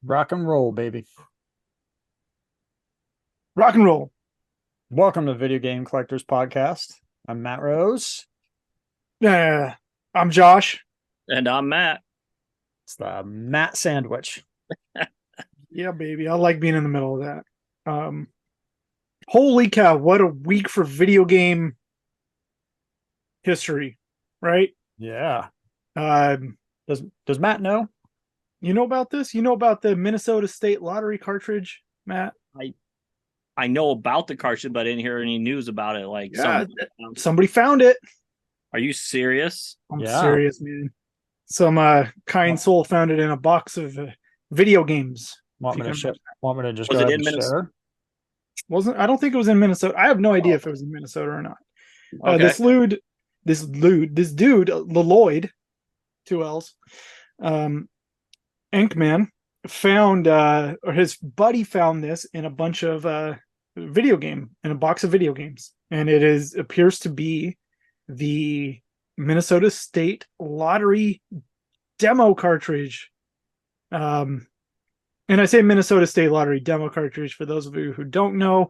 Rock and roll, baby. Rock and roll. Welcome to Video Game Collectors Podcast. I'm Matt Rose. Yeah, I'm Josh. And I'm Matt. It's the Matt Sandwich. Yeah, baby. I like being in the middle of that. Holy cow, what a week for video game history, right? Yeah. Um, Does Matt know? you know about this? You know about the Minnesota State Lottery cartridge, Matt? I know about the cartridge, but I didn't hear any news about it. Like, Yeah, somebody found it. are you serious? I'm Yeah. serious, man. Some kind soul found it in a box of video games. Want me to just Was go it ahead in and Minnesota? share? I don't think it was in Minnesota. I have no idea if it was in Minnesota or not. Okay. This dude, Lloyd, two L's, Enkman, found, or his buddy found this in a bunch of in a box of video games, and appears to be the Minnesota State Lottery demo cartridge. And I say Minnesota State Lottery demo cartridge for those of you who don't know.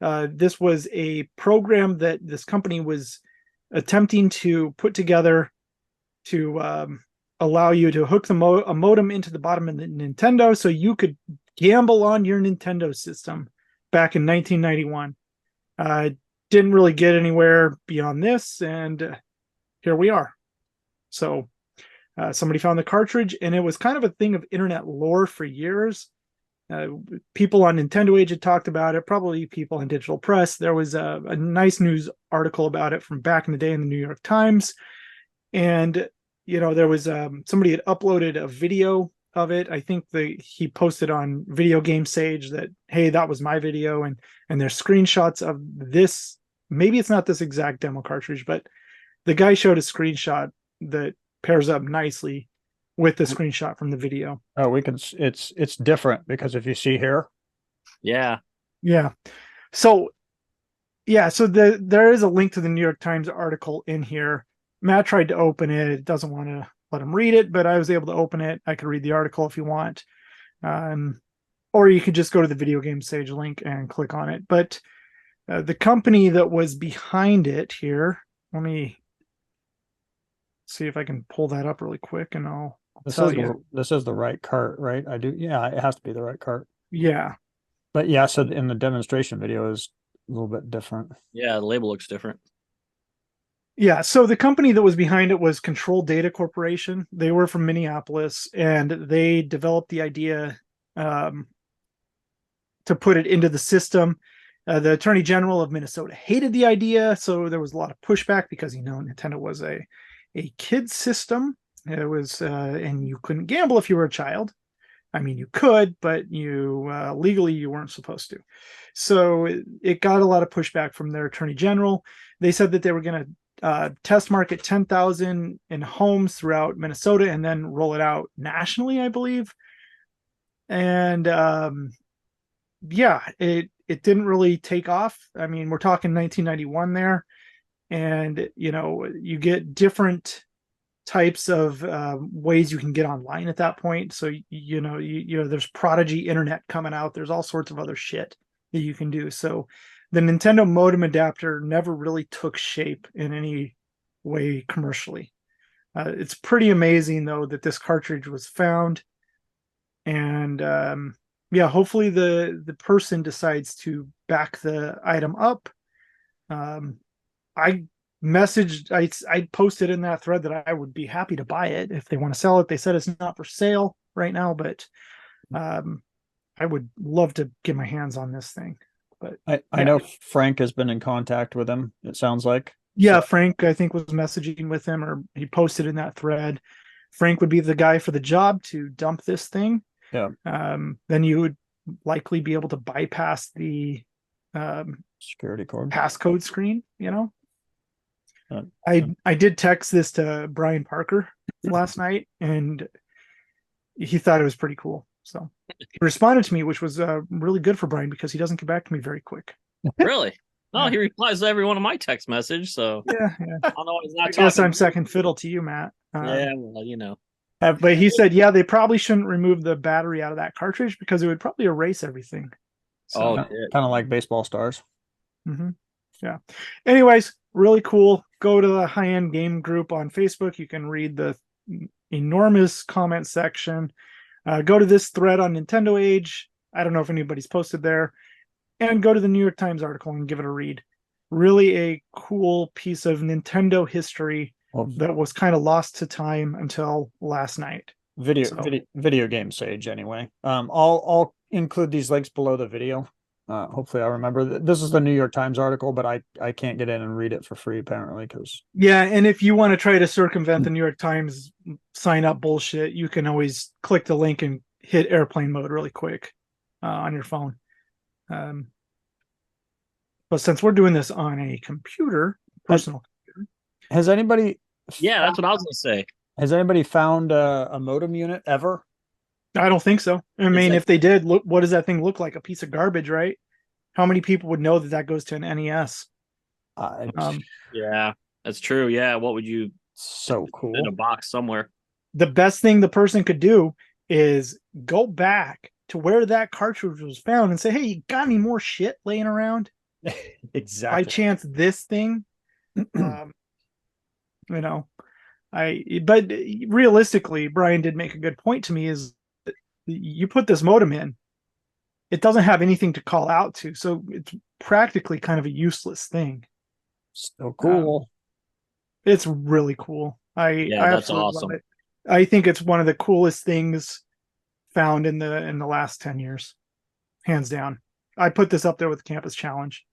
This was a program that this company was attempting to put together to allow you to hook a modem into the bottom of the Nintendo so you could gamble on your Nintendo system back in 1991. Didn't really get anywhere beyond this, and here we are. So somebody found the cartridge, and it was kind of a thing of internet lore for years. People on Nintendo Age had talked about it, probably people in digital press. There was a nice news article about it from back in the day in the New York Times. And, there was somebody had uploaded a video of it. I think he posted on Video Game Sage that, hey, that was my video. And there's screenshots of this. Maybe it's not this exact demo cartridge, but the guy showed a screenshot that pairs up nicely with the screenshot from the video. Oh, it's different because if you see here. Yeah. So there is a link to the New York Times article in here. Matt tried to open it. It doesn't want to let him read it, but I was able to open it. I could read the article if you want. Or you could just go to the Video Game Sage link and click on it. But the company that was behind it here, let me see if I can pull that up really quick, and I'll tell you. This is the right cart, right? I do. Yeah, it has to be the right cart. Yeah. But yeah, so in the demonstration video is a little bit different. Yeah, the label looks different. Yeah, so the company that was behind it was Control Data Corporation. They were from Minneapolis, and they developed the idea to put it into the system. The Attorney General of Minnesota hated the idea, so there was a lot of pushback because Nintendo was a kid system. It was, and you couldn't gamble if you were a child. I mean, you could, but you legally you weren't supposed to. So it got a lot of pushback from their Attorney General. They said that they were going to test market 10,000 in homes throughout Minnesota and then roll it out nationally, I believe. And it didn't really take off. I mean, we're talking 1991 there, and you get different types of ways you can get online at that point. So there's Prodigy Internet coming out. There's all sorts of other shit that you can do. So the Nintendo modem adapter never really took shape in any way commercially. It's pretty amazing though that this cartridge was found, and hopefully the person decides to back the item up. I posted in that thread that I would be happy to buy it if they want to sell it. They said it's not for sale right now, but I would love to get my hands on this thing. But I know Frank has been in contact with him, it sounds like. Yeah, so Frank, I think, was messaging with him, or he posted in that thread. Frank would be the guy for the job to dump this thing. Yeah. Then you would likely be able to bypass the security code passcode screen, I did text this to Brian Parker last night, and he thought it was pretty cool. So he responded to me, which was really good for Brian because he doesn't get back to me very quick. Really? Oh, he replies to every one of my text message. So yeah. I don't know why he's not I guess I'm second fiddle to you, Matt. Yeah, well, But he said, yeah, they probably shouldn't remove the battery out of that cartridge because it would probably erase everything. Oh, So, shit. Kind of like baseball stars. yeah. Anyways, really cool. Go to the High End Game Group on Facebook. You can read the enormous comment section. Go to this thread on Nintendo Age. I don't know if anybody's posted there. And go to the New York Times article and give it a read. Really a cool piece of Nintendo history Well, that was kind of lost to time until last night. video game sage anyway. I'll include these links below the video. Hopefully I remember. This is the New York Times article, but I can't get in and read it for free apparently because Yeah, and if you want to try to circumvent the New York Times sign up bullshit, you can always click the link and hit airplane mode really quick on your phone. But since we're doing this on a computer, personal computer, has anybody Yeah, that's what I was gonna say. has anybody found a modem unit ever? I don't think so. I mean, that- if they did, look, what does that thing look like? A piece of garbage, right? How many people would know that that goes to an NES? Yeah, that's true. Yeah, what would you So cool. in a box somewhere? The best thing the person could do is go back to where that cartridge was found and say, "Hey, you got any more shit laying around? Exactly. By chance, this thing." You know, but realistically, Brian did make a good point to me: is you put this modem in, it doesn't have anything to call out to, so it's practically kind of a useless thing. So cool. It's really cool. I That's absolutely awesome. love it. I think it's one of the coolest things found in the last 10 years, hands down. I put this up there with the Campus Challenge.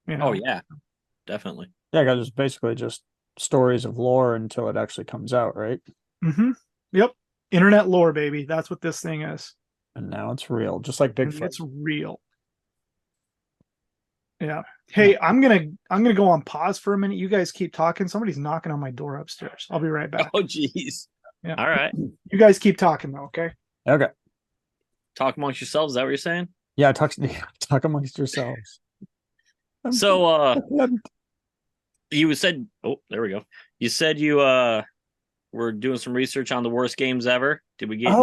Oh yeah, definitely. Yeah, guys, it's basically just stories of lore until it actually comes out, right? Yep. Internet lore, baby. That's what this thing is. And now it's real, just like And Bigfoot. it's real. Yeah. Hey, I'm gonna go on pause for a minute. You guys keep talking. Somebody's knocking on my door upstairs. I'll be right back. Oh jeez. Yeah. All right. You guys keep talking though, okay? Okay. Talk amongst yourselves. Is that what you're saying? Yeah, talk amongst yourselves. So you said, oh, there we go. You said you were doing some research on the worst games ever. Did we get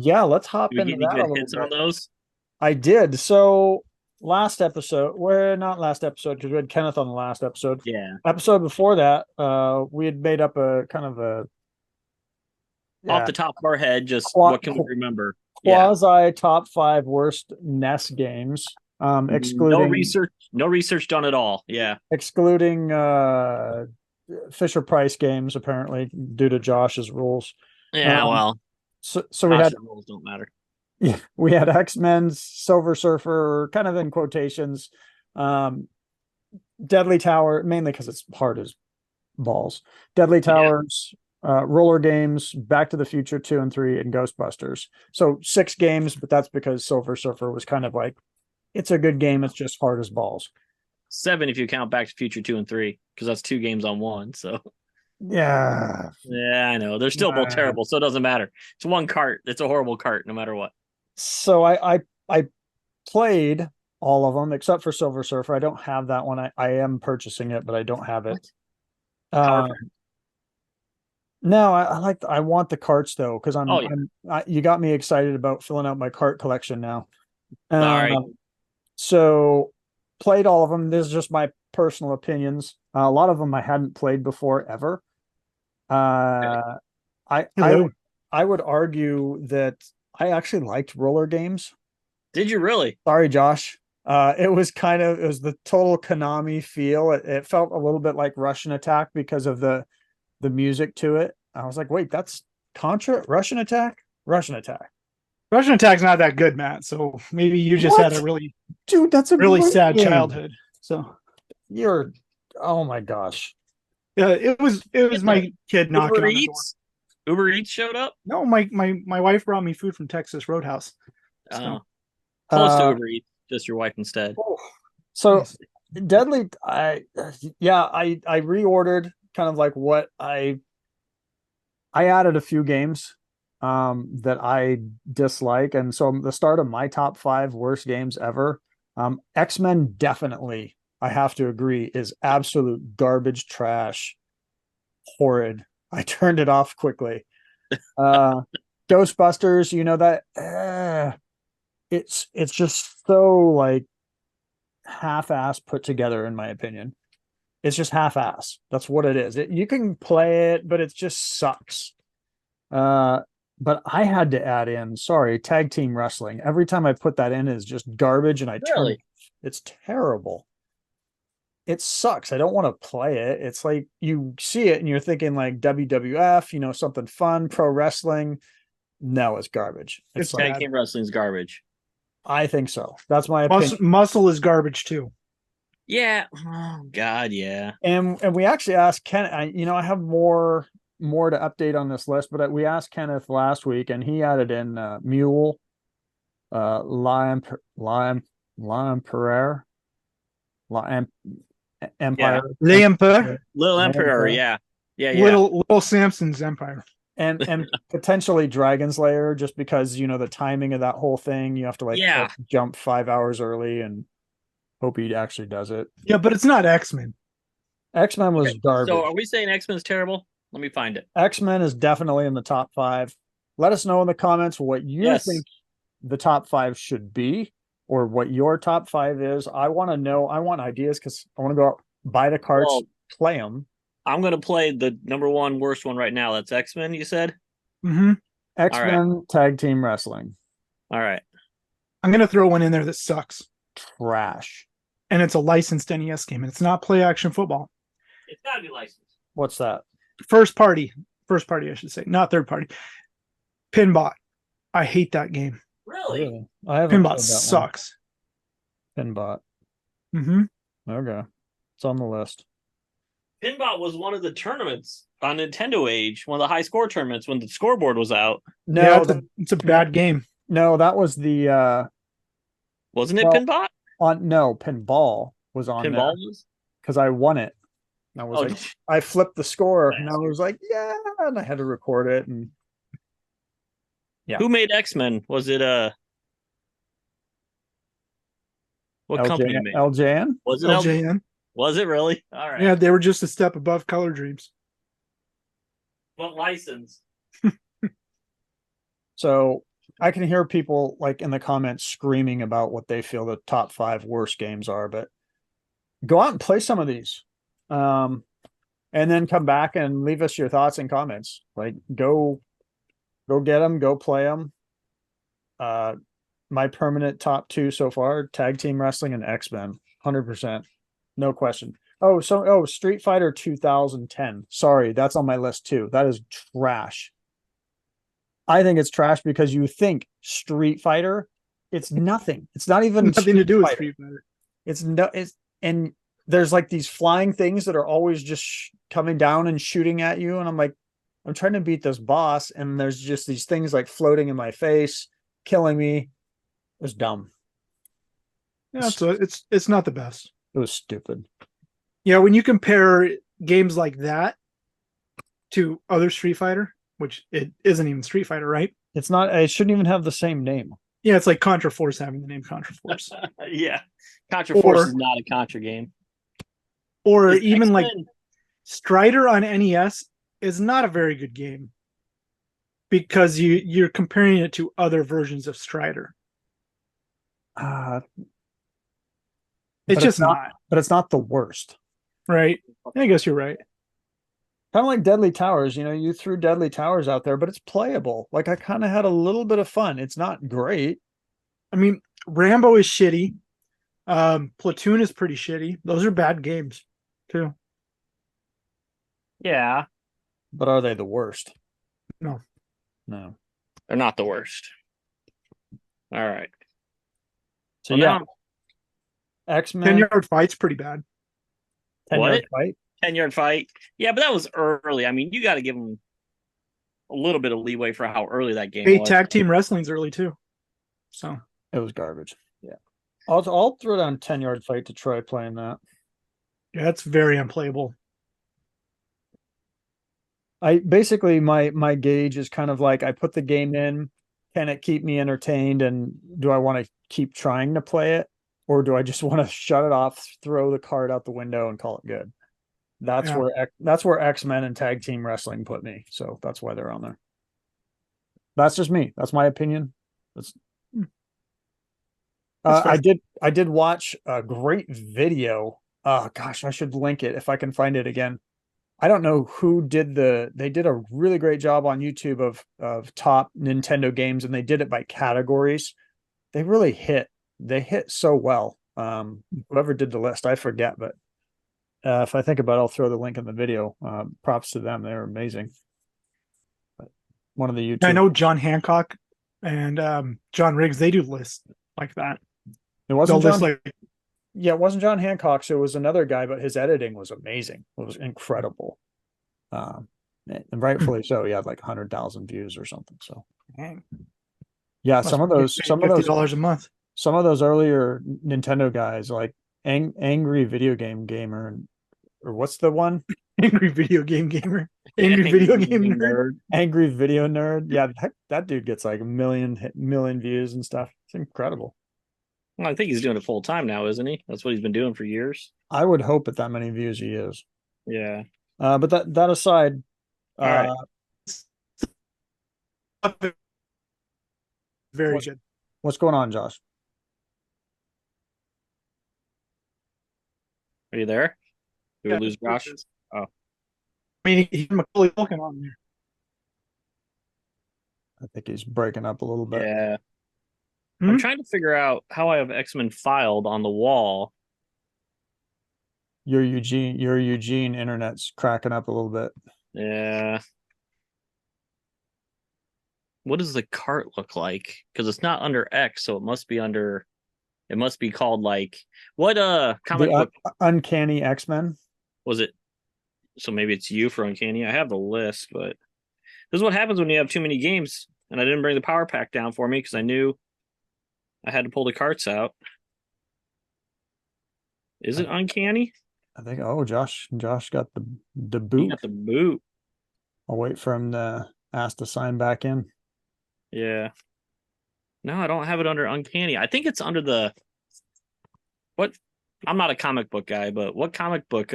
yeah, let's hop did we into get any that a good little hits bit. on those? I did. So last episode, not last episode because we had Kenneth on the last episode. Yeah. Episode before that, we had made up a kind of a Off the top of our head, just Qua- what can we remember? Yeah. quasi top 5 worst NES games. Excluding No research done at all. Yeah. excluding Fisher Price games, apparently, due to Josh's rules. Yeah, Um, well, So we had rules don't matter. yeah, we had X-Men's Silver Surfer, kind of in quotations, Deadly Tower, mainly because it's hard as balls. Deadly Towers, Roller Games, Back to the Future 2 and 3, and Ghostbusters. So 6 games, but that's because Silver Surfer was kind of like, it's a good game, it's just hard as balls. 7 if you count Back to Future 2 and 3, because that's 2 games on one. So Yeah. yeah, I know. They're still both terrible, so it doesn't matter. It's one cart. It's a horrible cart, no matter what. So I played all of them except for Silver Surfer. I don't have that one. I am purchasing it, but I don't have it. No, I want the carts though, because you got me excited about filling out my cart collection now. All right. So played all of them. This is just my personal opinions. A lot of them I hadn't played before ever. I would argue that I actually liked roller games. Did you really? Sorry, Josh. It was the total Konami feel. It felt a little bit like Russian Attack because of the music to it. I was like, wait, that's Contra? Russian Attack? Russian Attack. Russian Attack's not that good, Matt. So maybe you just had a really that's a really sad game. childhood. So oh my gosh. Yeah, it was my kid knocking on the door. Uber Eats showed up? No, my wife brought me food from Texas Roadhouse. So. Close to Uber Eats, just your wife instead. So Deadly, I reordered kind of like what I added a few games that I dislike, and so the start of my top 5 worst games ever. X-Men definitely, I have to agree, is absolute garbage trash, horrid. I turned it off quickly. Ghostbusters, that it's just so like half-ass put together, in my opinion. It's just half-ass. That's what it is. You can play it, but it just sucks. But I had to add in, sorry, tag team wrestling. Every time I put that in is just garbage, and I turn Really? it. It's terrible. It sucks. I don't want to play it. It's like you see it and you're thinking like WWF, something fun, pro wrestling. No, it's garbage. It's Tag bad. team wrestling's garbage. I think so. That's my opinion. Muscle is garbage too. Yeah. Oh God, yeah. And we actually asked Ken. I have more to update on this list, but we asked Kenneth last week, and he added in Mule, Lion Pereira, Lion Empire, L'Empereur. Little Emperor, yeah. Yeah, yeah. Little Samson's Empire. and potentially Dragon's Lair, just because the timing of that whole thing. You have to jump 5 hours early and hope he actually does it. Yeah, but it's not X-Men. X-Men was garbage. So are we saying X-Men's terrible? Let me find it. X-Men is definitely in the top 5. Let us know in the comments what you think the top 5 should be, or what your top 5 is. I want to know. I want ideas, because I want to go out, buy the carts, play them. I'm going to play the number 1 worst one right now. That's X-Men, you said? Mm-hmm. X-Men tag team wrestling. All right. I'm going to throw one in there that sucks. Trash. And it's a licensed NES game, and it's not play action football. It's got to be licensed. What's that? First party, I should say, not third party. Pinbot. I hate that game. Really? I haven't. Pinbot sucks. Pinbot. Mm-hmm. Okay. It's on the list. Pinbot was one of the tournaments on Nintendo Age, one of the high score tournaments when the scoreboard was out. No, it's a bad game. No, that was the wasn't it Pinbot? Pinball was on Pinball there. was? Because I won it. I was I flipped the score, and I was like, yeah, and I had to record it. And yeah. Who made X-Men? Was it what company made it? LJN? Was it LJN? Was it really? All right. Yeah, they were just a step above Color Dreams. What license? So I can hear people like in the comments screaming about what they feel the top 5 worst games are, but go out and play some of these. And then come back and leave us your thoughts and comments. Like go get them, go play them. My permanent top 2 so far: tag team wrestling and X-Men. 100%. No question. Street Fighter 2010. Sorry, that's on my list too. That is trash. I think it's trash because you think Street Fighter, it's nothing. It's not even nothing to do with Street Fighter. And there's like these flying things that are always just coming down and shooting at you, and I'm like, I'm trying to beat this boss, and there's just these things like floating in my face, killing me. It was dumb. Yeah, so it's not the best. It was stupid. Yeah, when you compare games like that to other Street Fighter, which it isn't even Street Fighter, right? It's not. It shouldn't even have the same name. Yeah, it's like Contra Force having the name Contra Force. Yeah, Contra Force is not a Contra game. Or it's even X-Men. Like Strider on NES is not a very good game because you're comparing it to other versions of Strider. It's just not. But it's not the worst. Right. I guess you're right. Kind of like Deadly Towers. You threw Deadly Towers out there, but it's playable. Like, I kind of had a little bit of fun. It's not great. I mean, Rambo is shitty. Platoon is pretty shitty. Those are bad games too. Yeah. But are they the worst? No. They're not the worst. All right. So yeah. X-Men 10-yard fight's pretty bad. 10-yard fight? 10-yard fight. Yeah, but that was early. I mean, you got to give them a little bit of leeway for how early that game was. Tag team wrestling's early too. So it was garbage. Yeah. I'll throw down 10-yard fight to try playing that. Yeah, it's very unplayable. My gauge is kind of like, I put the game in, can it keep me entertained, and do I want to keep trying to play it, or do I just want to shut it off, throw the card out the window, and call it good? That's where X-Men and tag team wrestling put me. So that's why they're on there. That's just me. That's my opinion. That's That's fair. I did watch a great video. Oh gosh, I should link it if I can find it again. I don't know who did they did a really great job on YouTube of top Nintendo games, and they did it by categories. They really they hit so well. Whoever did the list, I forget, but if I think about it, I'll throw the link in the video. Props to them. They're amazing. But one of the YouTube. I know John Hancock and John Riggs, they do lists like that. It wasn't They'll John. list Yeah, it wasn't John Hancock. So it was another guy, but his editing was amazing. It was incredible. And rightfully so. He had like 100,000 views or something. So yeah, some of those $50 a month. Some of those earlier Nintendo guys, like Angry Video Game Gamer, or what's the one? Angry Video Game Gamer. Angry Video Game Nerd. Angry Video Nerd. Yeah, that dude gets like a million views and stuff. It's incredible. Well, I think he's doing it full time now, isn't he? That's what he's been doing for years. I would hope at that many views he is. Yeah. But that aside, All right. Very good. What's going on, Josh? Are you there? Did we lose Josh? Oh. I mean, he's Macaulay Culkin on there. I think he's breaking up a little bit. Yeah. I'm trying to figure out how I have X-Men filed on the wall. Your Eugene internet's cracking up a little bit. Yeah. What does the cart look like? Because it's not under X, so it must be called like what comic book Uncanny X-Men? Was it? So maybe it's you for Uncanny. I have the list, but this is what happens when you have too many games. And I didn't bring the power pack down for me because I knew I had to pull the carts out. Is it Uncanny? I think. Oh, Josh got the boot. He got the boot. I'll wait for him to ask to sign back in. Yeah. No, I don't have it under Uncanny. I think it's under the what? I'm not a comic book guy, but what comic book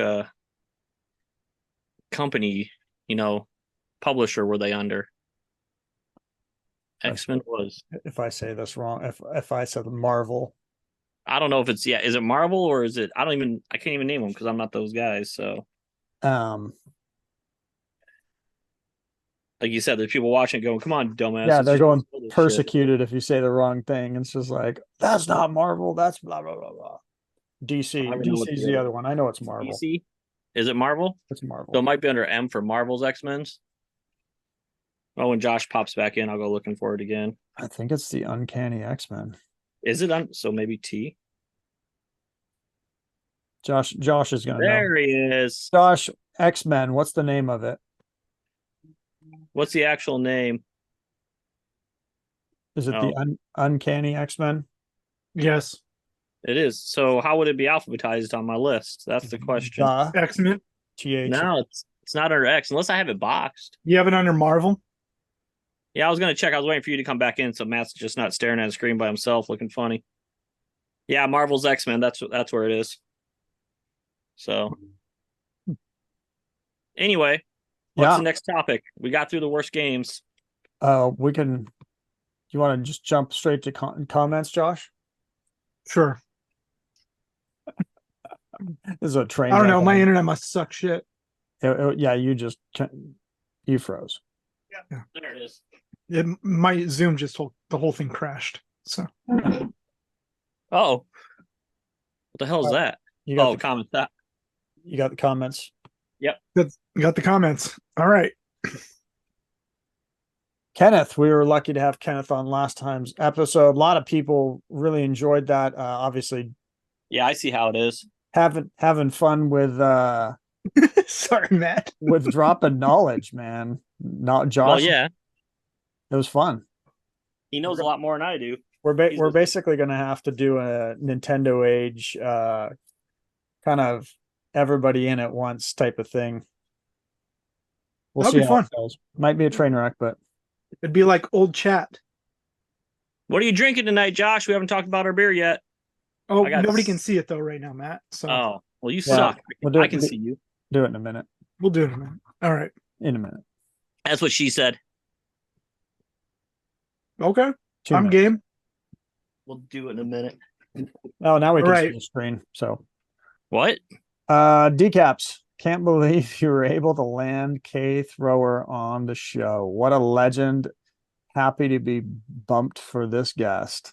company, publisher were they under? X-Men was. If I say this wrong, if I said Marvel, I don't know if it's is it Marvel or is it? I can't even name them because I'm not those guys. So, like you said, there's people watching going, "Come on, dumbass!" Yeah, they're going persecuted if you say the wrong thing. It's just like that's not Marvel. That's blah blah blah blah. DC's the other one. I know it's Marvel. DC, is it Marvel? It's Marvel. So it might be under M for Marvel's X-Men's. Oh, when Josh pops back in, I'll go looking for it again. I think it's the Uncanny X-Men. Is it so maybe T? Josh is gonna know. There he is. Josh, X-Men. What's the name of it? What's the actual name? Is it the Uncanny X-Men? Yes. It is. So how would it be alphabetized on my list? That's the question. X-Men. TH. No, it's not under X unless I have it boxed. You have it under Marvel? Yeah, I was gonna check. I was waiting for you to come back in, so Matt's just not staring at a screen by himself, looking funny. Yeah, Marvel's X-Men. That's where it is. So, anyway, what's the next topic? We got through the worst games. We can. You want to just jump straight to comments, Josh? Sure. This is a train. I don't know. My internet must suck shit. Yeah, you froze. Yeah, there it is. My Zoom just the whole thing crashed. So. Oh, what the hell is that? You got the comments. That you got the comments. Yep. Got the comments. All right. Kenneth, we were lucky to have Kenneth on last time's episode. A lot of people really enjoyed that. Obviously, yeah, I see how it is. Having fun with sorry, Matt. with dropping knowledge, man. Not Josh. Well, yeah, it was fun. He knows a lot more than I do. We're basically going to have to do a Nintendo Age kind of everybody in at once type of thing. We'll That'll see be how fun. it goes. Might be a train wreck, but it'd be like old chat. What are you drinking tonight, Josh? We haven't talked about our beer yet. Oh, nobody can see it though right now, Matt. So well, you suck. I can see you. Do it in a minute. We'll do it in a minute. All right. In a minute. That's what she said. Okay. 2 I'm minutes. game. We'll do it in a minute. Oh, now we All can right. see the screen. So, What? decaps. Can't believe you were able to land K Thrower on the show. What a legend. Happy to be bumped for this guest.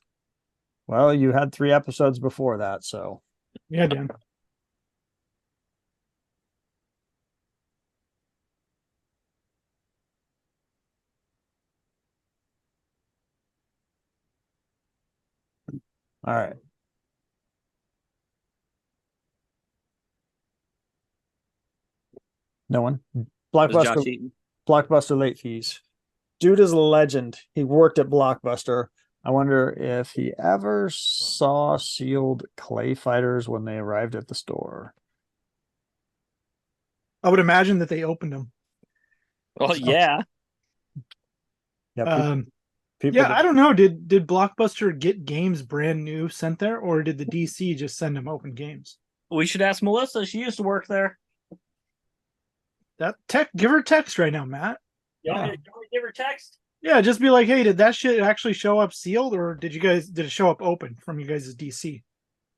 Well, you had 3 episodes before that, so. Yeah, Dan. All right. No one. Was Josh Blockbuster. Eaton? Blockbuster late fees. Dude is a legend. He worked at Blockbuster. I wonder if he ever saw sealed clay fighters when they arrived at the store. I would imagine that they opened them. Well, yeah. Yeah, people Yeah, I don't know. Did Blockbuster get games brand new sent there, or did the DC just send them open games? We should ask Melissa. She used to work there. That give her a text right now, Matt. You want me to give her text? Yeah, just be like, hey, did that shit actually show up sealed, or did it show up open from you guys' DC?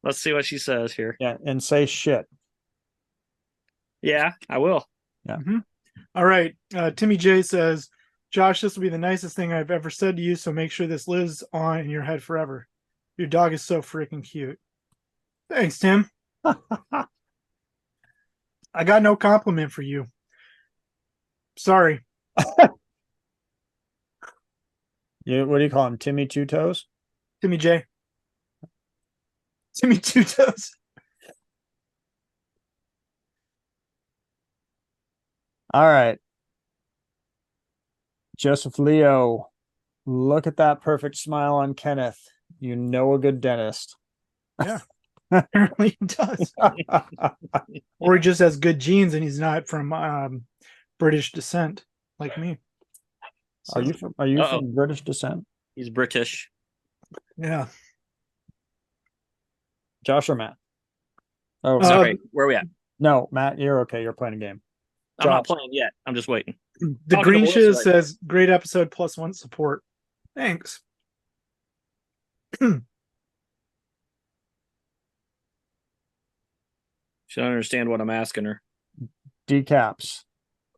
Let's see what she says here. Yeah, and say shit. Yeah, I will. Yeah. Mm-hmm. All right. Timmy J says, Josh, this will be the nicest thing I've ever said to you, so make sure this lives on in your head forever. Your dog is so freaking cute. Thanks, Tim. I got no compliment for you. Sorry. What do you call him? Timmy Two Toes? Timmy J. Timmy Two Toes. All right. Joseph Leo, look at that perfect smile on Kenneth. You know a good dentist. Yeah. Apparently he does. Or he just has good genes and he's not from British descent like me. So, are you from British descent? He's British. Yeah. Josh or Matt? Oh, sorry. Where are we at? No, Matt, you're okay. You're playing a game. I'm not playing yet. I'm just waiting. The Green Shiz says, great episode +1 support. Thanks. She don't understand what I'm asking her. Decaps.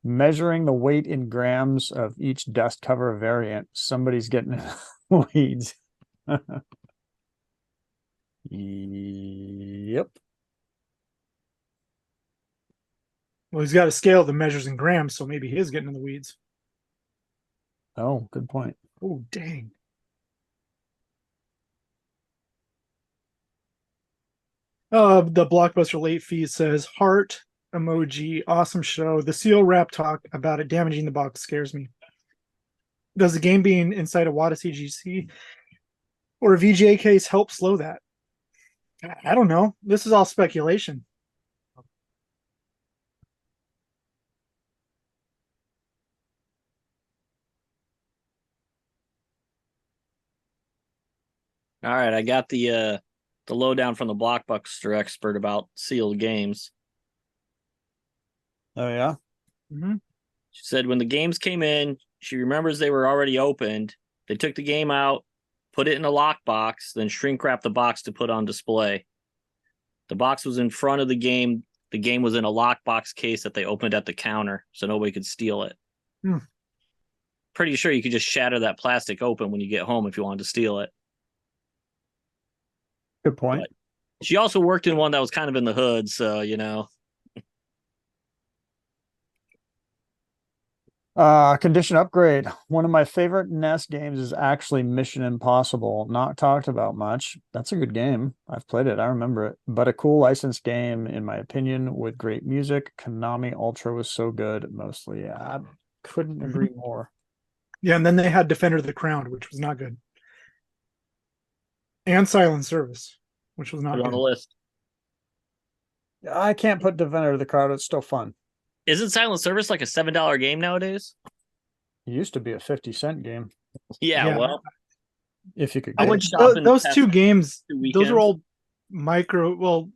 Measuring the weight in grams of each dust cover variant. Somebody's getting weeds. Yep. Well, he's got a scale that measures in grams, so maybe he is getting in the weeds. Oh, good point. Oh, dang. The Blockbuster late fee says, heart emoji, awesome show. The seal wrap talk about it damaging the box scares me. Does the game being inside a WADA CGC or a VGA case help slow that? I don't know. This is all speculation. All right, I got the lowdown from the Blockbuster expert about sealed games. Oh yeah. Mm-hmm. She said when the games came in, she remembers they were already opened. They took the game out, put it in a lockbox, then shrink wrapped the box to put on display. The box was in front of the game. The game was in a lockbox case that they opened at the counter, so nobody could steal it. Pretty sure you could just shatter that plastic open when you get home if you wanted to steal it. Good point. But she also worked in one that was kind of in the hood, so you know. Condition upgrade. One of my favorite NES games is actually Mission Impossible. Not talked about much. That's a good game. I've played it. I remember it. But a cool licensed game, in my opinion, with great music. Konami Ultra was so good. Mostly, I couldn't agree more. Yeah, and then they had Defender of the Crown, which was not good. And Silent Service, which was not Put it good. on the list. I can't put Defender of the Crowd. It's still fun. Isn't Silent Service like a $7 game nowadays? It used to be a 50-cent game. Yeah, well, if you could I get went it. shopping Those past two games, 2 those weekends. are all micro. Well,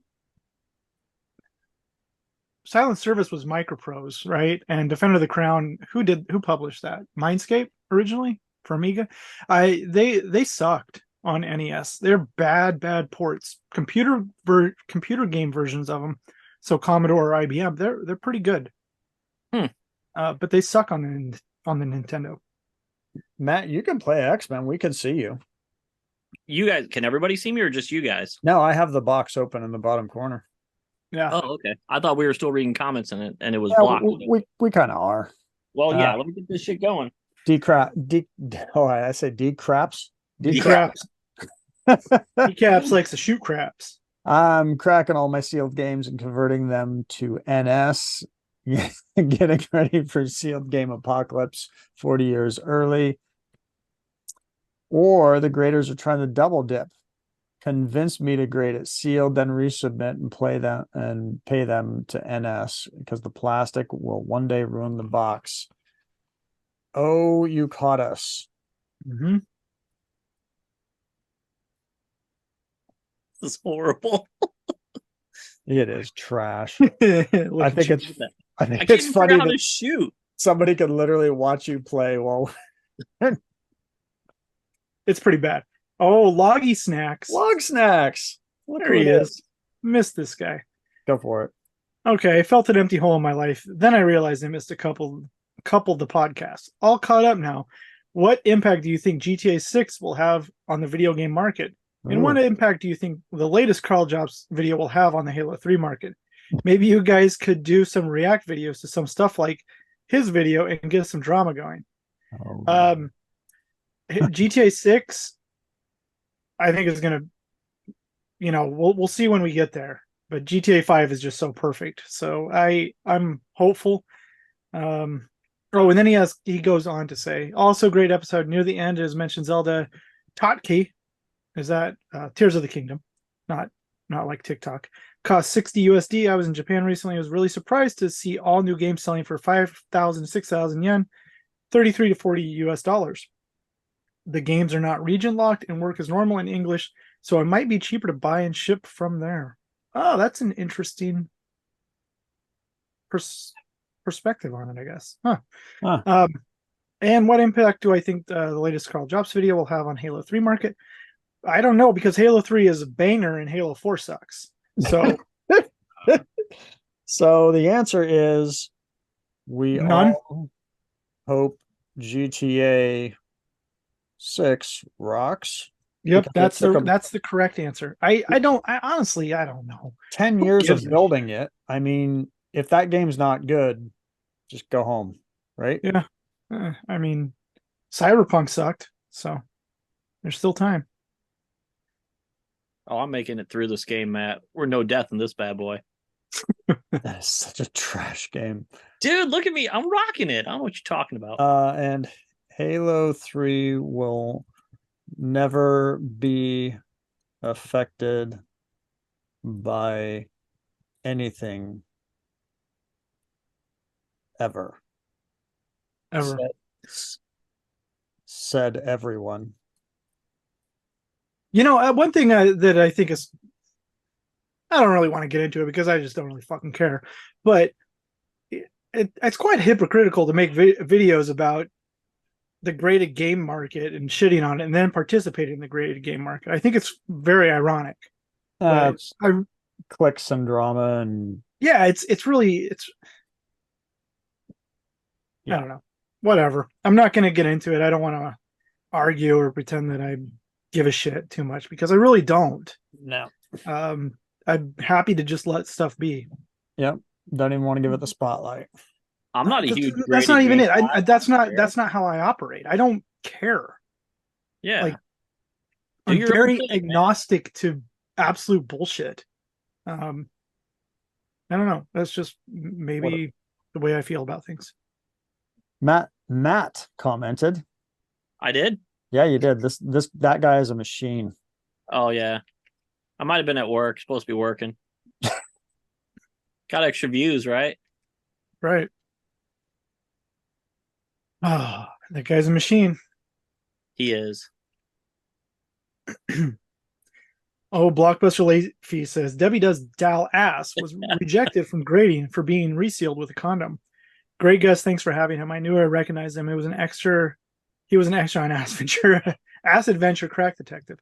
Silent Service was Microprose, right? And Defender of the Crown, who published that? Mindscape originally? for Amiga. They sucked on NES. They're bad ports. Computer game versions of them. So Commodore or IBM, they're pretty good. But they suck on the Nintendo. Matt, you can play X-Men. We can see you. You guys, can everybody see me or just you guys? No, I have the box open in the bottom corner. Yeah. Oh, okay. I thought we were still reading comments in it, and it was Yeah, blocked. we kind of are. Well, yeah. Let me get this shit going. I say decraps. Decraps. Decaps likes to shoot craps. I'm cracking all my sealed games and converting them to NS. Getting ready for sealed game apocalypse 40 years early. Or the graders are trying to double dip. Convince me to grade it sealed, then resubmit and pay them to NS because the plastic will one day ruin the box. Oh, you caught us. Mm-hmm. This is horrible. It is trash. I think I can't it's even funny figure out how that to shoot. somebody could literally watch you play while it's pretty bad. Oh, Loggy Snacks. Log Snacks. Look There who he it is. Missed this guy. Go for it. Okay, I felt an empty hole in my life. Then I realized I missed a couple of the podcasts. All caught up now. What impact do you think GTA 6 will have on the video game market? And what impact do you think the latest Carl Jobs video will have on the Halo 3 market? Maybe you guys could do some react videos to some stuff like his video and get some drama going. GTA 6, I think is going to, we'll see when we get there. But GTA 5 is just so perfect. So I'm hopeful. And then he goes on to say, also great episode near the end, as mentioned Zelda Totkey. Is that Tears of the Kingdom, not like TikTok. Cost 60 USD. I was in Japan recently. I was really surprised to see all new games selling for 5,000, 6,000 yen, 33 to 40 US dollars. The games are not region locked and work as normal in English, so it might be cheaper to buy and ship from there. Oh, that's an interesting perspective on it, I guess. And what impact do I think the latest Carl Jobs video will have on Halo 3 market? I don't know, because Halo 3 is a banger and Halo 4 sucks. So, so the answer is we none. all hope GTA 6 rocks. Yep, that's the correct answer. I honestly don't know. 10 years of building it. I mean, if that game's not good, just go home, right? Yeah. I mean, Cyberpunk sucked, so there's still time. Oh, I'm making it through this game, Matt. We're no death in this bad boy. That is such a trash game. Dude, look at me. I'm rocking it. I don't know what you're talking about. And Halo 3 will never be affected by anything ever. Said everyone. One thing that I think is, I don't really want to get into it because I just don't really fucking care, but it's quite hypocritical to make videos about the graded game market and shitting on it and then participating in the graded game market. I think it's very ironic. Clicks and drama and yeah, it's really I don't know. Whatever. I'm not going to get into it. I don't want to argue or pretend that I give a shit too much because I really don't. No. I'm happy to just let stuff be. Yep. Don't even want to give it the spotlight. I'm not a huge. That's not even it. That's not how I operate. I don't care. Yeah. Like, I'm very agnostic to absolute bullshit. I don't know. That's just maybe the way I feel about things. Matt commented. I did? Yeah, you did. That guy is a machine. Oh yeah. I might have been at work, supposed to be working. Got extra views, right? Right. Oh, that guy's a machine. He is. Oh, Blockbuster Late says Debbie Does Dal Ass was rejected from grading for being resealed with a condom. Great guest. Thanks for having him. I knew I recognized him. It was an extra. He was an extra on Ace Ventura. Ace Adventure Crack Detective.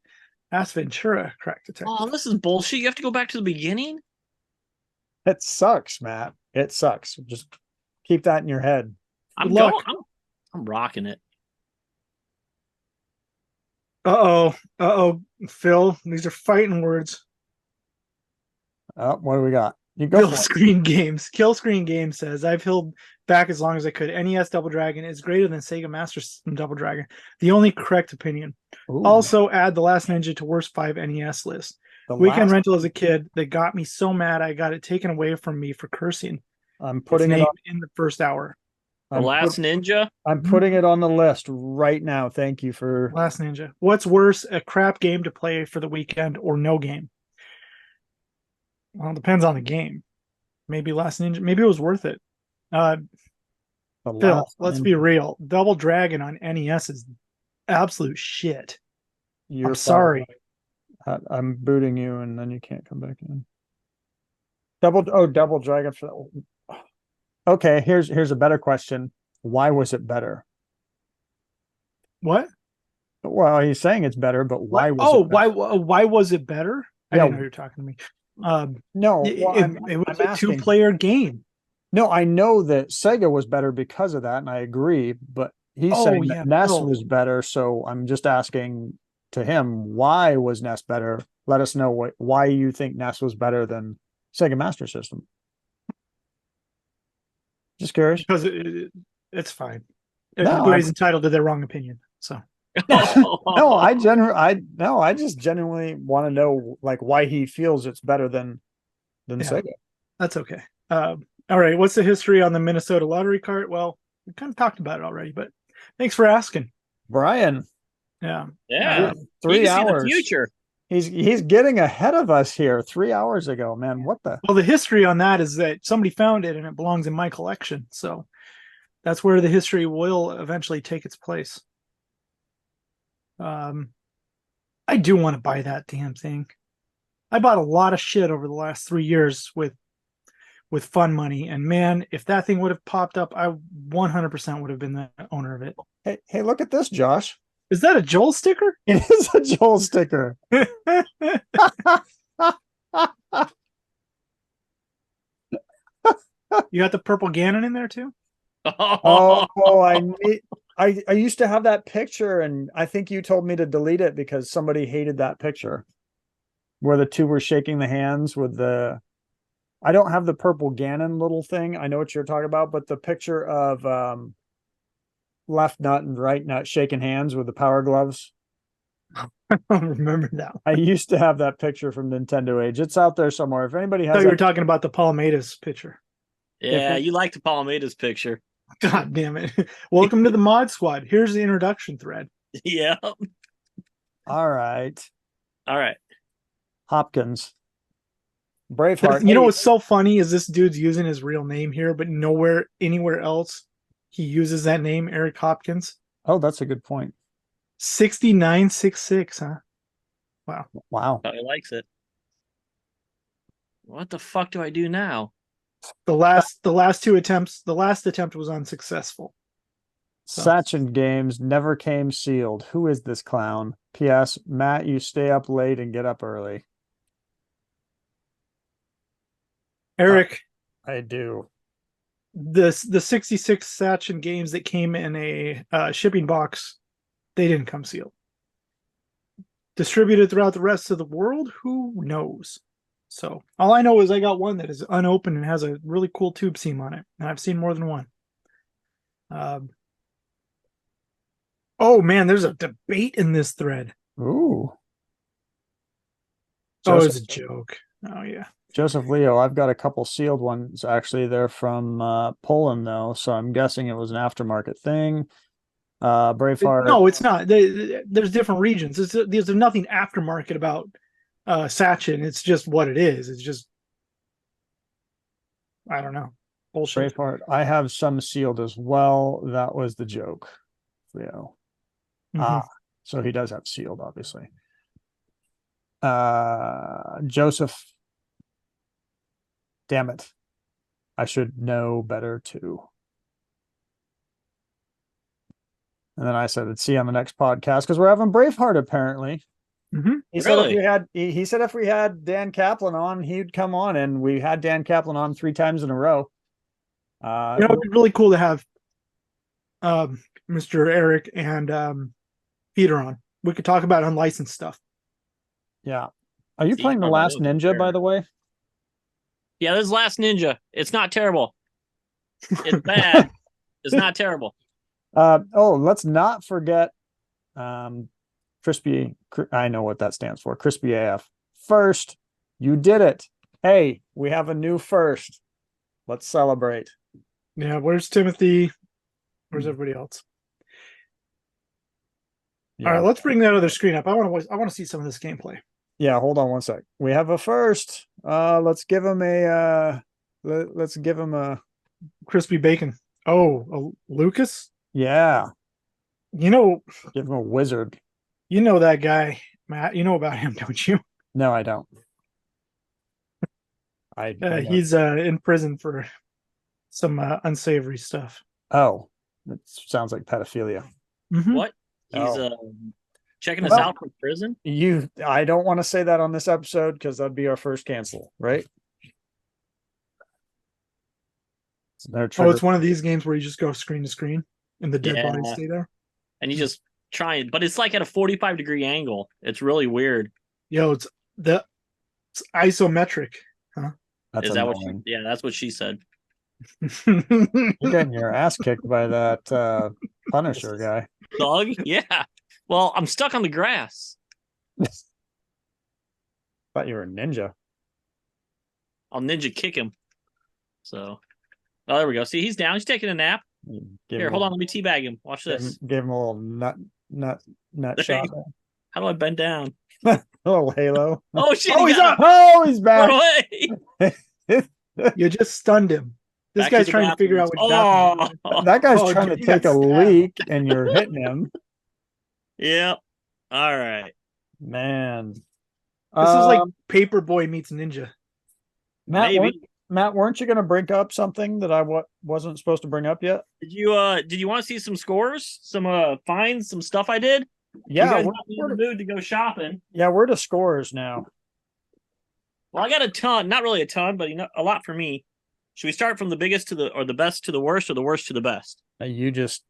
Ace Ventura Crack Detective. Oh, this is bullshit. You have to go back to the beginning? It sucks, Matt. It sucks. Just keep that in your head. I'm Good luck. going. I'm rocking it. Uh-oh, Phil. These are fighting words. Oh, what do we got? You go Kill for it. Screen Games. Kill Screen Games says, I've held back as long as I could. NES Double Dragon is greater than Sega Master System Double Dragon. The only correct opinion. Ooh, Also, add The Last Ninja to worst 5 NES list. the Weekend last, rental as a kid that got me so mad I got it taken away from me for cursing. I'm Its putting it name on. in the first hour. The I'm, Last Ninja. I'm putting it on the list right now. Thank you for. Last Ninja. What's worse, a crap game to play for the weekend or no game? Well, it depends on the game. Maybe Last Ninja. Maybe it was worth it. The Phil, last let's ninja. be real. Double Dragon on NES is absolute shit. You're I'm sorry. I'm booting you, and then you can't come back in. Double Dragon. Okay, here's a better question. Why was it better? What? Well, he's saying it's better, but why was Oh, it better? why was it better? I Yeah. didn't know you were talking to me. No, It, well, it was I'm a asking. 2-player game. No, I know that Sega was better because of that, and I agree, but he's Oh, saying yeah, that NES Phil. was better, so I'm just asking to him, why was NES better? Let us know why you think NES was better than Sega Master System. Just curious. Because it's fine. No, Everybody's entitled to their wrong opinion. So no, I just genuinely want to know like why he feels it's better than yeah, Sega. that's okay. All right. What's the history on the Minnesota lottery cart? Well, we kind of talked about it already, but thanks for asking. Brian, Yeah. Yeah. three You can see the hours. future. He's getting ahead of us here 3 hours ago, man. What the? Well, the history on that is that somebody found it and it belongs in my collection. So that's where the history will eventually take its place. I do want to buy that damn thing. I bought a lot of shit over the last 3 years with fun money, and man, if that thing would have popped up, I 100% would have been the owner of it. Hey, look at this, Josh. Is that a Joel sticker? It is a Joel sticker. You got the purple Ganon in there too? I used to have that picture, and I think you told me to delete it because somebody hated that picture where the two were shaking the hands with the. I don't have the purple Ganon little thing. I know what you're talking about, but the picture of left nut and right nut shaking hands with the power gloves. I don't remember that one. I used to have that picture from Nintendo age. It's out there somewhere. If anybody I has thought you were that, talking about the Palmeiras picture. Yeah, you like the Palmeiras picture. God damn it. Welcome to the mod squad. Here's the introduction thread. Yeah. all right. All right. Hopkins. Braveheart. You know what's so funny is this dude's using his real name here, but nowhere anywhere else he uses that name, Eric Hopkins. Oh, that's a good point. 6966, huh? Wow. Wow. He likes it. What the fuck do I do now? The last two attempts, the last attempt was unsuccessful. Sachin games never came sealed. Who is this clown? P.S. Matt, you stay up late and get up early. Eric, I do. the 66 Sachin games that came in a shipping box, they didn't come sealed. Distributed throughout the rest of the world, who knows? So all I know is I got one that is unopened and has a really cool tube seam on it, and I've seen more than one. Oh man, there's a debate in this thread. Ooh. Oh, it's a joke. Oh yeah. Joseph Leo, I've got a couple sealed ones. Actually, they're from Poland though, so I'm guessing it was an aftermarket thing. Braveheart. No, it's not. There's different regions. There's nothing aftermarket about Sachin. It's just what it is. It's just, I don't know, bullshit. Braveheart. I have some sealed as well. That was the joke, Leo. Mhm. So he does have sealed, obviously. Joseph. Damn it. I should know better too. And then I said, "Let's see you on the next podcast," because we're having Braveheart apparently. Mm-hmm. He said if Really? we had he said if we had Dan Kaplan on, he'd come on, and we had Dan Kaplan on 3 times in a row. It'd be really cool to have Mr. Eric and Peter on. We could talk about unlicensed stuff. Yeah. Are you See, playing The oh, Last that was Ninja, by fair. the way? Yeah, this is Last Ninja. It's not terrible. It's bad. It's not terrible. Let's not forget crispy. I know what that stands for. Crispy AF. First, you did it. Hey, we have a new first. Let's celebrate. Yeah, where's Timothy? Where's everybody else? Yeah. All right, let's bring that other screen up. I want to see some of this gameplay. Yeah, hold on one sec. We have a first. Let's give him a let's give him a Crispy bacon. Oh, Lucas? yeah, You know give him a wizard. that guy, Matt. You know about him, don't you? No, I don't. I don't. He's in prison for some unsavory stuff. Oh, that sounds like pedophilia. Mhm. What? He's Oh. checking us Well- out from prison. I don't want to say that on this episode because that'd be our first cancel, right? Oh, it's one of these games where you just go screen to screen and the dead Yeah. bodies stay there. And you just try it, but it's like at a 45-degree angle. It's really weird. Yo, it's isometric. That's Is that what annoying. yeah, that's what she said. You're getting your ass kicked by that Punisher guy. Dog? Yeah. Well, I'm stuck on the grass. Thought you were a ninja. I'll ninja kick him. So, oh, there we go. See, he's down. He's taking a nap. Here, hold on. Let me teabag him. Watch this. Give him a little nut There shot. you How do I bend down? A little halo. Oh shit! Oh, he he's got up. Oh, he's him. back. Run away. You just stunned him. This Back guy's the trying to figure out which bathroom. Oh, That guy's Oh, trying to dude, you take got a stabbed. leak, and you're hitting him. yeah. All right. Man, This is like Paperboy meets Ninja. Matt. Maybe. Matt, weren't you going to bring up something that I wasn't supposed to bring up yet? Did you want to see some scores, some finds, some stuff I did? Yeah, you guys we're, got me in the mood to go shopping. we're to scores now. Well, I got a ton, not really a ton, but a lot for me. Should we start from the biggest to the best to the worst, or the worst to the best? You just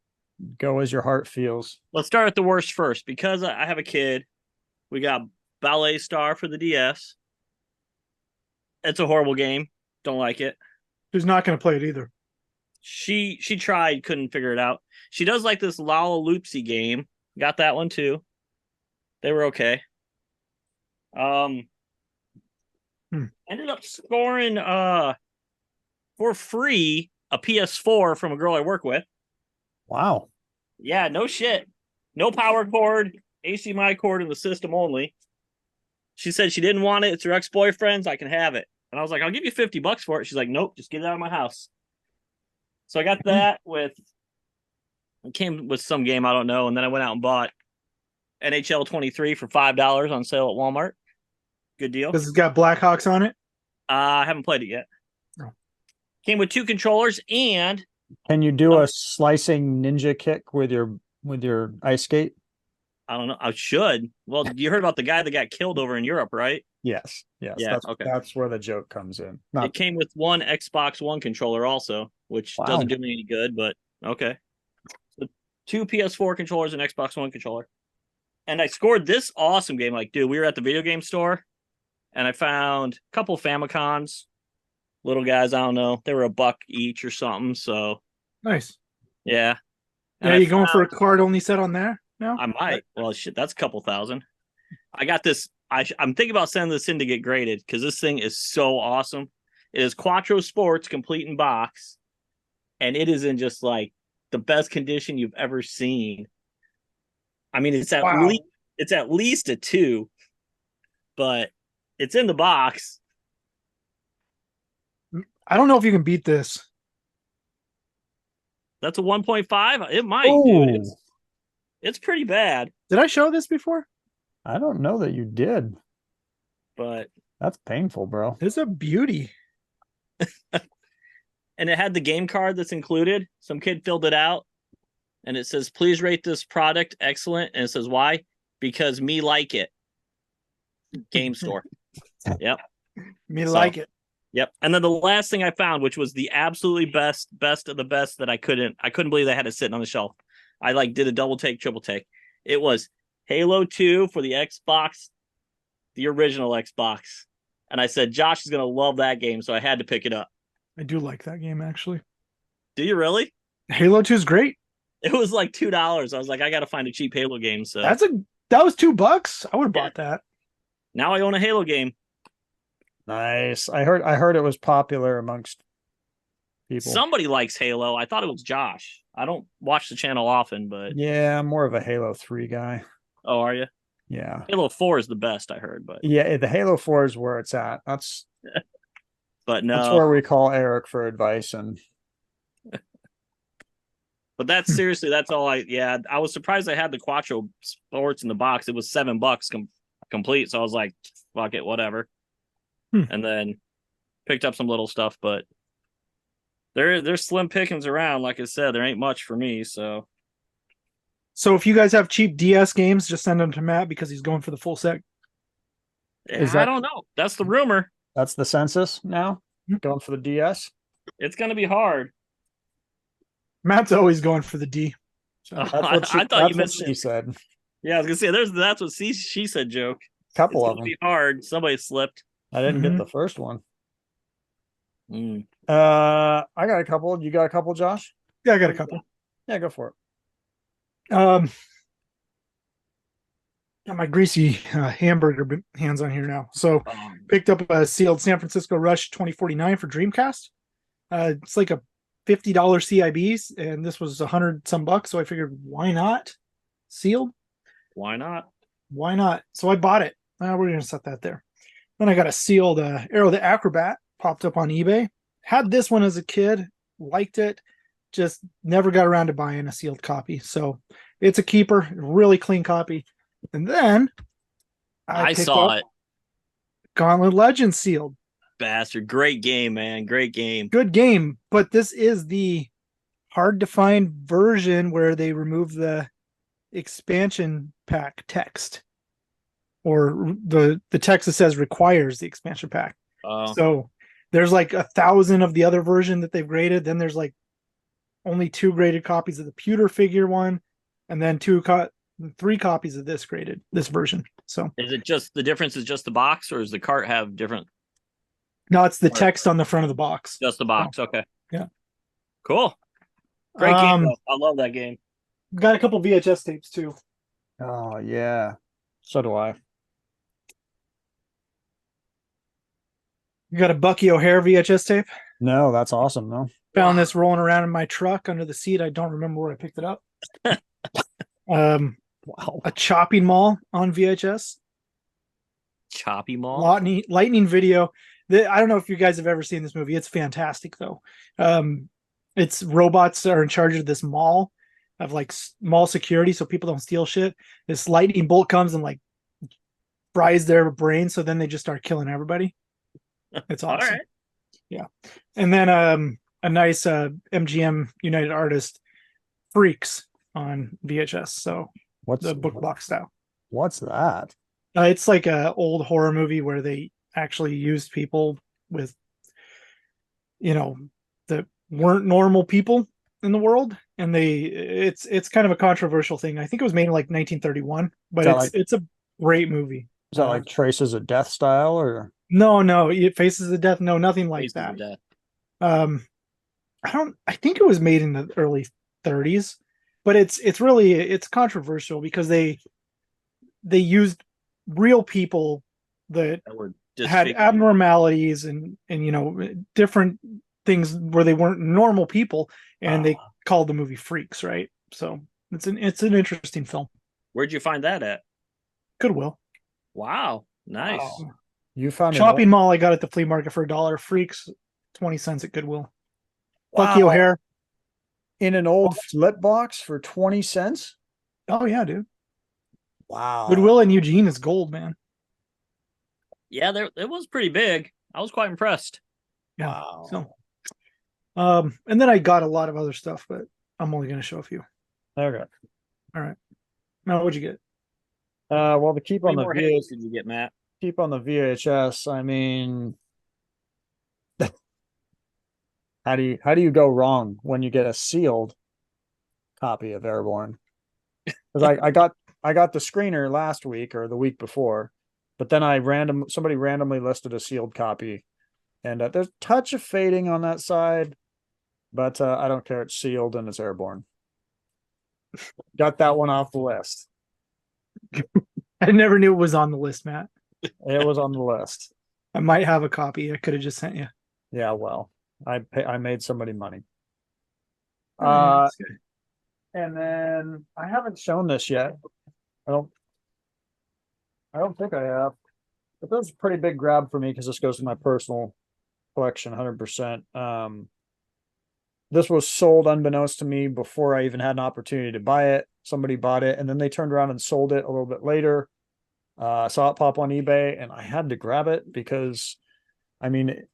go as your heart feels. Let's start at the worst first, because I have a kid. We got Ballet Star for the DS. It's a horrible game. Don't like it. Who's not going to play it either? She tried, couldn't figure it out. She does like this Loopsy game. Got that one too. They were okay. Ended up scoring for free a PS4 from a girl I work with. Wow. Yeah, no shit. No power cord, HDMI cord in the system only. She said she didn't want it. It's her ex-boyfriend's. I can have it. And I was like, I'll give you $50 for it. She's like, nope, just get it out of my house. So I got that it came with some game, I don't know. And then I went out and bought NHL 23 for $5 on sale at Walmart. Good deal. Because it's got Blackhawks on it. I haven't played it yet. Oh. Came with 2 controllers and Can you do a slicing ninja kick with your ice skate? I don't know. I should. Well, you heard about the guy that got killed over in Europe, right? Yes. Yeah, That's okay. That's where the joke comes in. It came with 1 Xbox One controller also, which Wow. doesn't do me any good, but okay. So 2 PS4 controllers and Xbox One controller. And I scored this awesome game. Like, dude, we were at the video game store and I found a couple Famicons, little guys, I don't know. They were $1 each or something. So Nice. yeah. Yeah, you going for a card only set on there now? I might. Well, shit, that's a couple thousand. I got this. I'm thinking about sending this in to get graded because this thing is so awesome. It is Quattro Sports complete in box, and it is in just like the best condition you've ever seen. I mean, it's at least a 2, but it's in the box. I don't know if you can beat this. That's a 1.5. It might, Ooh. dude. It's pretty bad, Did I show this before? I don't know that you did. but That's painful, bro. It's a beauty. and it had the game card that's included. Some kid filled it out. and it says, "Please rate this product excellent." And it says, "Why? Because me like it." Game store. Yep. Me So, like it. Yep. And then the last thing I found, which was the absolutely best of the best that I couldn't believe they had it sitting on the shelf. I like did a double take, triple take. It was Halo 2 for the Xbox, the original Xbox. And I said, Josh is going to love that game. So I had to pick it up. I do like that game, actually. Do you really? Halo 2 is great. It was like $2. I was like, I got to find a cheap Halo game. So That was $2. I would have bought that. now I own a Halo game. Nice. I heard it was popular amongst people. Somebody likes Halo. I thought it was Josh. I don't watch the channel often, but Yeah, I'm more of a Halo 3 guy. oh, are you? Yeah. Halo 4 is the best, I heard, but Yeah, the Halo 4 is where it's at. That's no. where we call Eric for advice. And But that's seriously, that's all I was surprised I had the Quattro Sports in the box. It was $7 complete. So I was like, fuck it, whatever. And then picked up some little stuff, but there's slim pickings around. Like I said, there ain't much for me. So if you guys have cheap DS games, just send them to Matt because he's going for the full set. I don't know. That's the rumor. that's the census now. Going for the DS. It's going to be hard. Matt's always going for the D. So. That's what she, I thought you that's meant what she said. Yeah, I was gonna say that's what she said joke. Couple It's of gonna them. be hard. Somebody slipped. I didn't get the first one. Mm. I got a couple. You got a couple, Josh? Yeah, I got a couple. Yeah, go for it. Got my greasy hamburger hands on here now. So picked up a sealed San Francisco Rush 2049 for Dreamcast. It's like a $50 CIBs, and this was 100 some bucks. So I figured, why not? Sealed? Why not? Why not? So I bought it. We're gonna set that there. Then I got a sealed Arrow the Acrobat, popped up on eBay. Had this one as a kid, liked it, just never got around to buying a sealed copy. So it's a keeper, really clean copy. And then I saw it. Gauntlet Legends sealed. Bastard. Great game, man. Great game. Good game. But this is the hard to find version where they remove the expansion pack text, or the text that says requires the expansion pack. So there's like 1,000 of the other version that they've graded. Then there's like only 2 graded copies of the pewter figure one, and then 3 copies of this version. So is it just the difference is just the box, or does the cart have different? No, it's the text on the front of the box. Just the box. Okay. Yeah. Cool. Great game. I love that game. Got a couple VHS tapes too. Oh yeah. So do I. You got a Bucky O'Hare VHS tape? No, that's awesome though. Found this rolling around in my truck under the seat. I don't remember where I picked it up. Wow. A Chopping Mall on VHS. Choppy Mall. Lightning Video. I don't know if you guys have ever seen this movie. It's fantastic though. It's robots are in charge of this mall, of like mall security, so people don't steal shit. This lightning bolt comes and like fries their brain, so then they just start killing everybody. It's awesome. All right. Yeah. And then a nice MGM United Artist Freaks on VHS. So What's the book box style. What's that? It's like a old horror movie where they actually used people with, that weren't normal people in the world, and it's kind of a controversial thing. I think it was made in like 1931, but it's a great movie. Is that like Traces of Death style, or no, it Faces of Death? No, nothing like Faces of that. Death. I think it was made in the early 30s, but it's controversial because they used real people that were had abnormalities and different things where they weren't normal people, and they called the movie Freaks, right? So it's an interesting film. Where'd you find that at? Goodwill. Wow, nice. Wow. You found Shopping Mall. I got at the flea market for $1. Freaks 20 cents at Goodwill. Wow. Bucky O'Hare in an old flip box for 20 cents. Oh yeah, dude. Wow. Goodwill in Eugene is gold, man. Yeah, it was pretty big. I was quite impressed. Yeah. Wow. So, and then I got a lot of other stuff, but I'm only going to show a few. Okay. All right. Now, what'd you get? Well, to keep How on many the more VH, Halos did you get, Matt? keep on the VHS. I mean, how do you go wrong when you get a sealed copy of Airborne? Because I got the screener last week or the week before, but then somebody randomly listed a sealed copy, and there's a touch of fading on that side, but I don't care. It's sealed and it's Airborne. Got that one off the list. I never knew it was on the list, Matt. It was on the list. I might have a copy. I could have just sent you. Yeah, well, I made somebody money. Oh, Uh, that's good. and then I haven't shown this yet. I don't I don't think I have. But that was a pretty big grab for me because this goes to my personal collection 100%. This was sold unbeknownst to me before I even had an opportunity to buy it. Somebody bought it and then they turned around and sold it a little bit later. I saw it pop on eBay and I had to grab it because I mean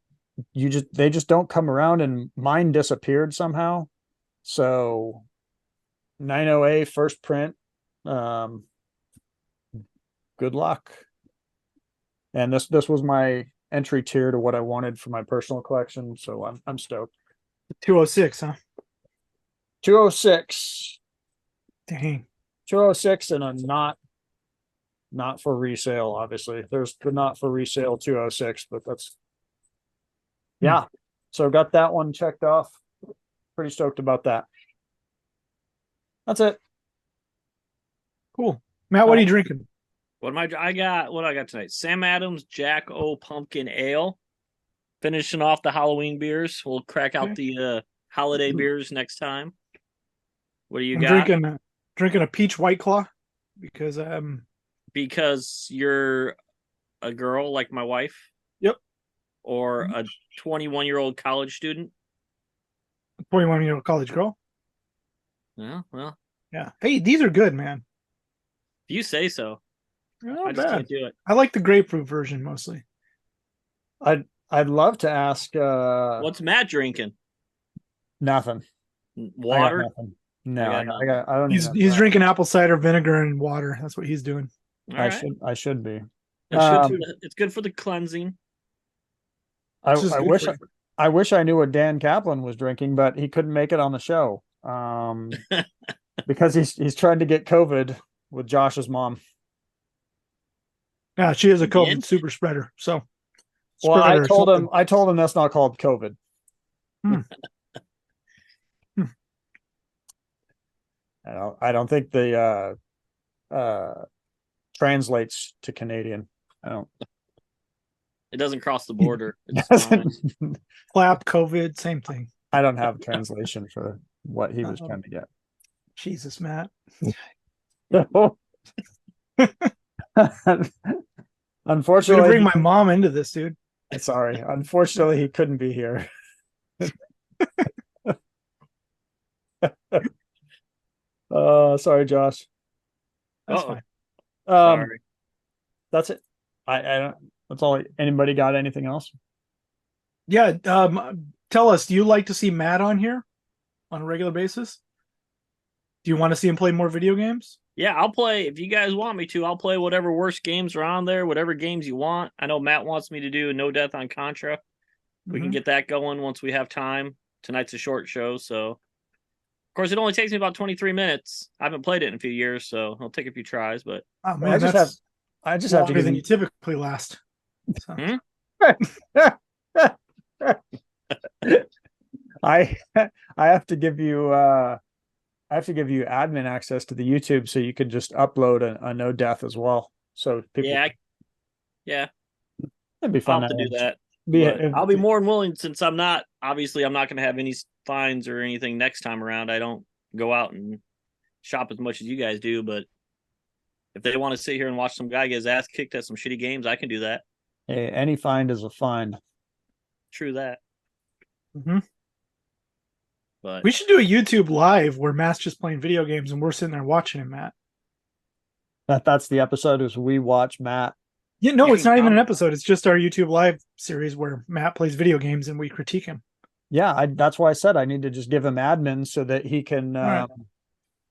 they just don't come around, and mine disappeared somehow. So 90A first print. Um, good luck. And this was my entry tier to what I wanted for my personal collection, so I'm stoked. 206, huh? 206. Dang. 206 and a not for resale, obviously. There's the not for resale 206, but that's yeah. So got that one checked off. Pretty stoked about that. That's it. Cool. Matt, what are you drinking? What do I got tonight? Sam Adams Jack O Pumpkin Ale. Finishing off the Halloween beers. We'll crack out the holiday beers next time. What do you got? Drinking a peach White Claw because Because you're a girl like my wife? Yep. Or a 21-year-old college student? 21-year-old college girl. Yeah, well. Yeah. Hey, these are good, man. If you say so. Not I just bad. can't do it. I like the grapefruit version mostly. I'd love to ask what's Matt drinking? Nothing. Water? Nothing. No, I don't He's even drinking apple cider vinegar and water. That's what he's doing. All I should be. It's good for the cleansing. I wish I knew what Dan Kaplan was drinking, but he couldn't make it on the show. Because he's trying to get COVID with Josh's mom. Yeah, she is a COVID super spreader. So well, I told him that's not called COVID. I don't think the translates to Canadian. I don't. It doesn't cross the border. It's fine. Clap, COVID, same thing. I don't have a translation for what he was trying to get. Jesus, Matt. Unfortunately, bring my mom into this, dude. Sorry. Unfortunately, he couldn't be here. Sorry, Josh. That's fine. Sorry. That's it. I don't. That's all. Anybody got anything else? Yeah. Tell us. Do you like to see Matt on here on a regular basis? Do you want to see him play more video games? Yeah, I'll play. If you guys want me to, I'll play whatever worst games are on there, whatever games you want. I know Matt wants me to do a No Death on Contra. We can get that going once we have time. Tonight's a short show, so of course it only takes me about 23 minutes. I haven't played it in a few years, so it'll take a few tries. But oh man, I just have to give than you typically last. So. I have to give you admin access to the YouTube so you can just upload a no death as well. So people, yeah, it'd be fun to do that. I'll be more than willing, since I'm not going to have any fines or anything next time around. I don't go out and shop as much as you guys do, but if they want to sit here and watch some guy get his ass kicked at some shitty games, I can do that. Hey, any find is a find. True that. But we should do a YouTube live where Matt's just playing video games and we're sitting there watching him, Matt. That's the episode is we watch Matt. Yeah, no, it's not even an episode. It's just our YouTube live series where Matt plays video games and we critique him. Yeah, that's why I said I need to just give him admin so that he can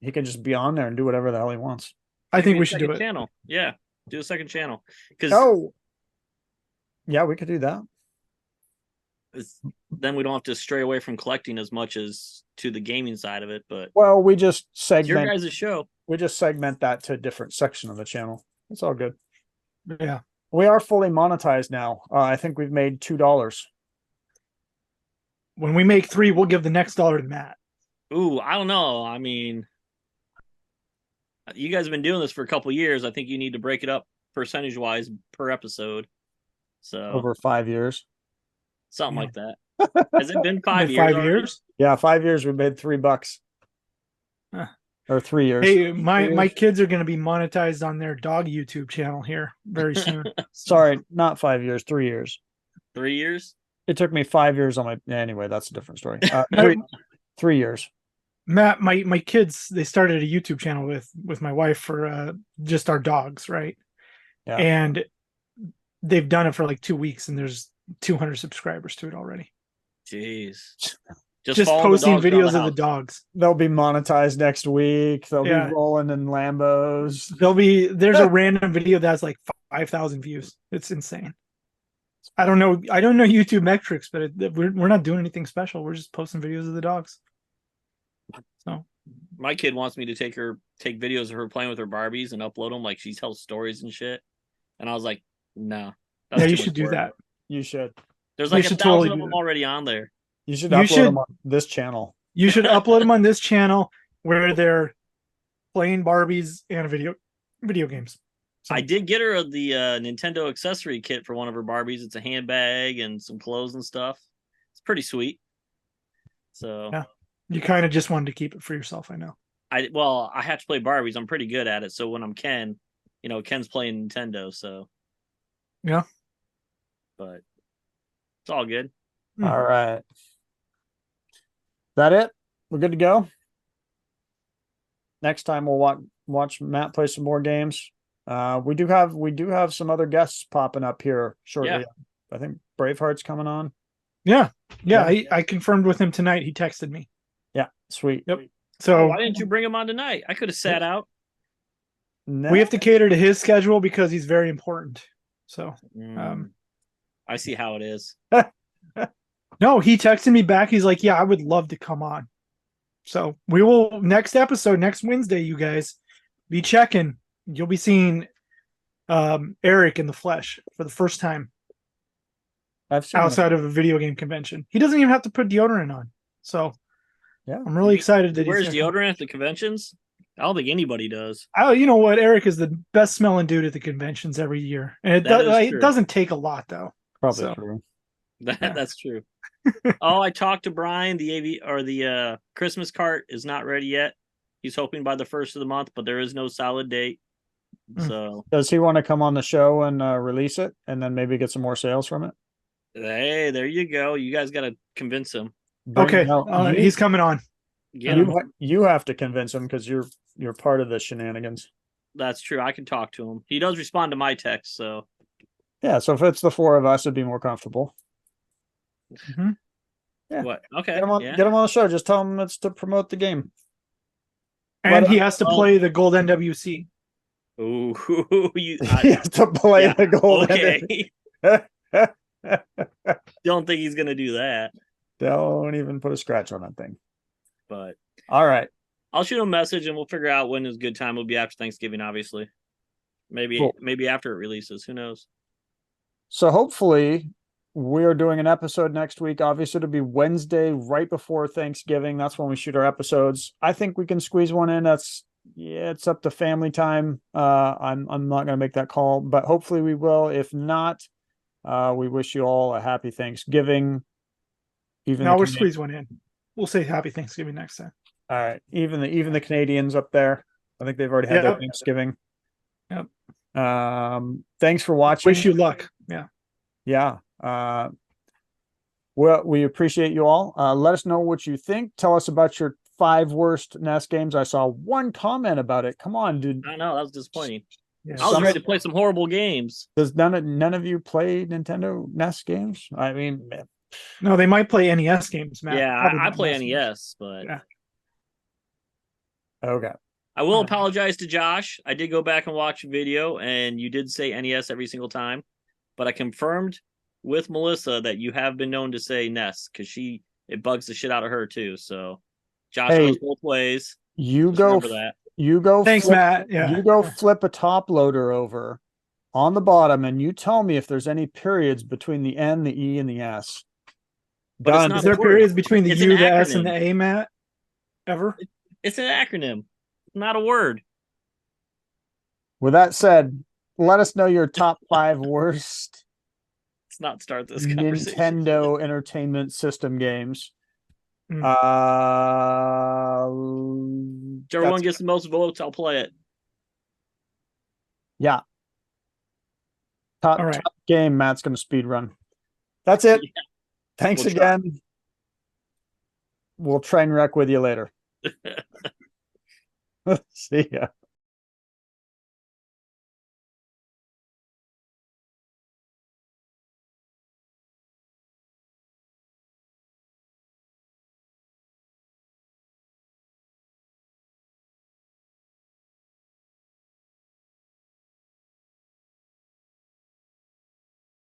he can just be on there and do whatever the hell he wants. I think Maybe we a should do second it. channel. Yeah, do a second channel because Oh, yeah, we could do that. then we don't have to stray away from collecting as much as to the gaming side of it. But Well, we just it's your segment. guys' show. We just segment that to a different section of the channel. It's all good. Yeah. We are fully monetized now. I think we've made $2. When we make 3, we'll give the next dollar to Matt. Ooh, I don't know. I mean, you guys have been doing this for a couple years. I think you need to break it up percentage wise per episode. So Over 5 years. something like that. Has it been 5 Been years? 5 years? Yeah, 5 years. We made $3. Huh. Or 3 years. Hey, my kids are going to be monetized on their dog YouTube channel here very soon. Sorry, not 5 years, 3 years. 3 years? It took me 5 years on my. Anyway, that's a different story. 3 years. Matt, my kids, they started a YouTube channel with my wife for just our dogs, right? Yeah. And they've done it for like 2 weeks, and there's 200 subscribers to it already. Jeez. Just follow the posting dogs around videos the of the house. dogs. They'll be monetized next week. They'll Yeah. be rolling in Lambos. There's a random video that's like 5,000 views. It's insane. I don't know YouTube metrics, but we're not doing anything special. We're just posting videos of the dogs. So My kid wants me to take videos of her playing with her Barbies and upload them like she tells stories and shit. And I was like, no. yeah, you should do that. You should. There's You like should 1,000 totally of do them that. already on there. You should You upload should- them on this channel. You should upload them on this channel where they're playing Barbies and video games. So, I did get her the Nintendo accessory kit for one of her Barbies. It's a handbag and some clothes and stuff. It's pretty sweet. So Yeah. You kind of just wanted to keep it for yourself, I know. I have to play Barbies. I'm pretty good at it. So when I'm Ken, Ken's playing Nintendo. So Yeah. But it's all good. All right. That it? We're good to go. Next time we'll watch Matt play some more games. We do have some other guests popping up here shortly. Yeah. I think Braveheart's coming on. Yeah. Yeah. I confirmed with him tonight. He texted me. Yeah, sweet. Yep. So why didn't you bring him on tonight? I could have sat out. No. we have to cater to his schedule because he's very important. So I see how it is. no, he texted me back. He's like, yeah, I would love to come on. So we will next episode, next Wednesday, you guys be checking. You'll be seeing Eric in the flesh for the first time I've seen outside of a video game convention. He doesn't even have to put deodorant on. So Yeah. I'm really excited that Where's he's deodorant at the conventions? I don't think anybody does. You know what? Eric is the best smelling dude at the conventions every year. And it doesn't take a lot though. Probably So. true. That's true. Oh, I talked to Brian. The Christmas cart is not ready yet. He's hoping by the 1st of the month, but there is no solid date. So Does he want to come on the show and release it and then maybe get some more sales from it? hey, there you go. You guys got to convince him. Okay. No, He's coming on. Get him. you have to convince him because you're part of the shenanigans. That's true. I can talk to him. He does respond to my text, so Yeah, so if it's the four of us, it'd be more comfortable. Mm-hmm. Yeah. what? Okay. Get him on, yeah. get him on the show. Just tell him it's to promote the game. And But, he has to play the Gold NWC. Ooh, you, He has to play yeah, the gold. okay. Don't think he's gonna do that, Don't even put a scratch on that thing. but All right. I'll shoot him a message and we'll figure out when is a good time. It'll be after Thanksgiving, obviously. Maybe Cool. maybe after it releases. Who knows? So hopefully we're doing an episode next week. Obviously, it'll be Wednesday right before Thanksgiving. That's when we shoot our episodes. I think we can squeeze one in. It's up to family time. I'm not gonna make that call, but hopefully we will. If not, we wish you all a happy Thanksgiving. Now we'll squeeze one in. We'll say happy Thanksgiving next time. All right. Even the Canadians up there, I think they've already had their Yep. Thanksgiving. Yep. Thanks for watching. Wish you luck. Yeah. Yeah. Well, we appreciate you all. Let us know what you think. Tell us about your 5 worst NES games. I saw one comment about it. Come on, dude. I know that was disappointing. Yeah. I was ready to play some horrible games. Does none of you play Nintendo NES games? I mean, No, they might play NES games, Matt. Yeah, Probably I not play NES games. NES, but Yeah. Okay. I will All right. apologize to Josh. I did go back and watch a video, and you did say NES every single time, but I confirmed with Melissa that you have been known to say NES because it bugs the shit out of her too. So Josh Hey, goes both ways. you Just go, remember that. you go, Thanks, flip, Matt. Yeah. you go flip a top loader over on the bottom, and you tell me if there's any periods between the N, the E, and the S. But it's Done. not Is there a word. periods between the It's an U, the S, and acronym. the A, Matt? Ever? It's an acronym, not a word. With that said, let us know your top 5 worst Let's not start this conversation. Nintendo Entertainment System games. Hmm. Whichever one gets the most votes, I'll play it. Yeah. All right. Top game Matt's going to speed run. That's it. Yeah. Thanks We'll try. again. We'll train wreck with you later. See ya.